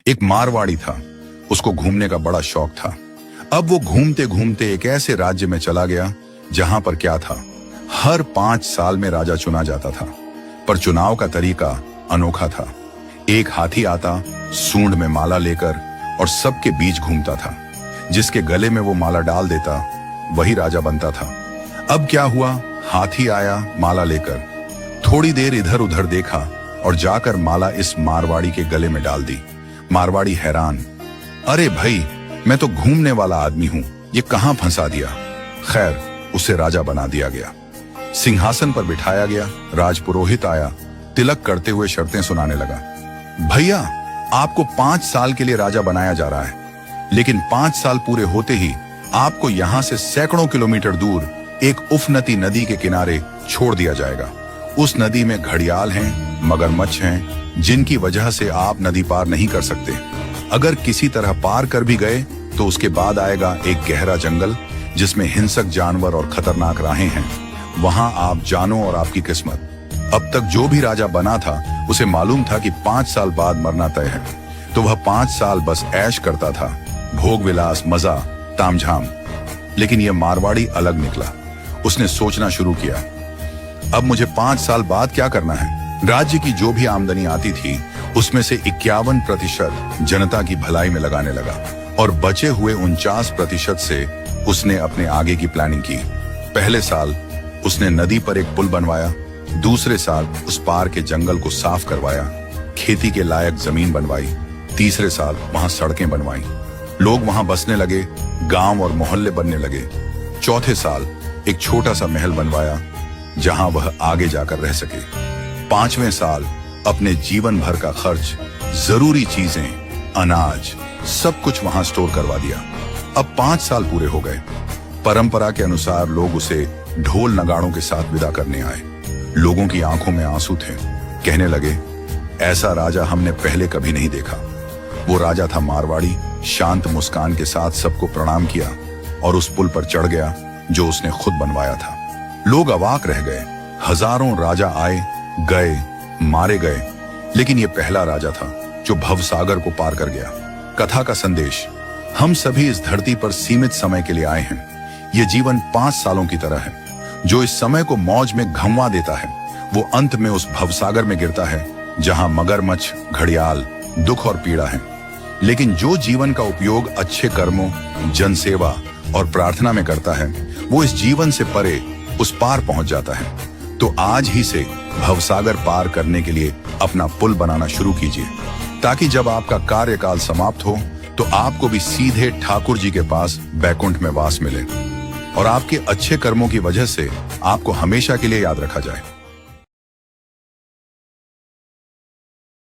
एक मारवाड़ी था, उसको घूमने का बड़ा शौक था। अब वो घूमते घूमते एक ऐसे राज्य में चला गया जहां पर क्या था, हर 5 साल में राजा चुना जाता था, पर चुनाव का तरीका अनोखा था। एक हाथी आता सूंड में माला लेकर और सबके बीच घूमता था। जिसके गले में वो माला डाल देता वही राजा बनता था। अब क्या हुआ, हाथी आया माला लेकर, थोड़ी देर इधर उधर देखा और जाकर माला इस मारवाड़ी के गले में डाल दी। मारवाड़ी हैरान, अरे भाई, मैं तो घूमने वाला आदमी हूं, ये कहां फंसा दिया। खैर, उसे राजा बना दिया गया, सिंहासन पर बिठाया गया। राजपुरोहित आया, तिलक करते हुए शर्तें सुनाने लगा। भैया, आपको 5 साल के लिए राजा बनाया जा रहा है, लेकिन 5 साल पूरे होते ही आपको यहां से सैकड़ों किलोमीटर दूर एक उफनती नदी के किनारे छोड़ दिया जाएगा। उस नदी में घड़ियाल हैं, मगरमच्छ हैं, जिनकी वजह से आप नदी पार नहीं कर सकते। अगर किसी तरह पार कर भी गए तो उसके बाद आएगा एक गहरा जंगल जिसमें हिंसक जानवर और खतरनाक राहें हैं। वहां आप जानो और आपकी किस्मत। अब तक जो भी राजा बना था उसे मालूम था कि 5 साल बाद मरना तय है, तो वह 5 साल बस ऐश करता था, भोग विलास, मजा, तामझाम। लेकिन यह मारवाड़ी अलग निकला। उसने सोचना शुरू किया, अब मुझे 5 साल बाद क्या करना है। राज्य की जो भी आमदनी आती थी उसमें से 51% जनता की भलाई में लगाने लगा और बचे हुए 49% से उसने अपने आगे की प्लानिंग की। पहले साल उसने नदी पर एक पुल बनवाया, दूसरे साल उस पार के जंगल को साफ करवाया, खेती के लायक जमीन बनवाई, तीसरे साल वहां सड़कें बनवाई, लोग वहां बसने लगे, गांव और मोहल्ले बनने लगे। चौथे साल एक छोटा सा महल बनवाया जहां वह आगे जाकर रह सके। 5वें साल अपने जीवन भर का खर्च, जरूरी चीजें, अनाज, सब कुछ वहां स्टोर करवा दिया। अब 5 साल पूरे हो गए। परंपरा के अनुसार लोग उसे ढोल नगाड़ों के साथ विदा करने आए। लोगों की आंखों में आंसू थे। कहने लगे, ऐसा राजा हमने पहले कभी नहीं देखा। वो राजा था मारवाड़ी, शांत मुस्कान के साथ सबको प्रणाम किया और उस पुल पर चढ़ गया जो उसने खुद बनवाया था। लोग अवाक रह गए। हजारों राजा आए गए, मारे गए, लेकिन ये पहला राजा था जो भवसागर को पार कर गया। कथा का संदेश, हम सभी इस धरती पर सीमित समय के लिए आए हैं। ये जीवन 5 सालों की तरह है। जो इस समय को मौज में घंवा देता है वो अंत में उस भवसागर में गिरता है जहां मगरमच्छ, घड़ियाल, दुख और पीड़ा है। लेकिन जो जीवन का उपयोग अच्छे कर्मों, जनसेवा और प्रार्थना में करता है वो इस जीवन से परे उस पार पहुंच जाता है। तो आज ही से भवसागर पार करने के लिए अपना पुल बनाना शुरू कीजिए, ताकि जब आपका कार्यकाल समाप्त हो तो आपको भी सीधे ठाकुर जी के पास बैकुंठ में वास मिले और आपके अच्छे कर्मों की वजह से आपको हमेशा के लिए याद रखा जाए।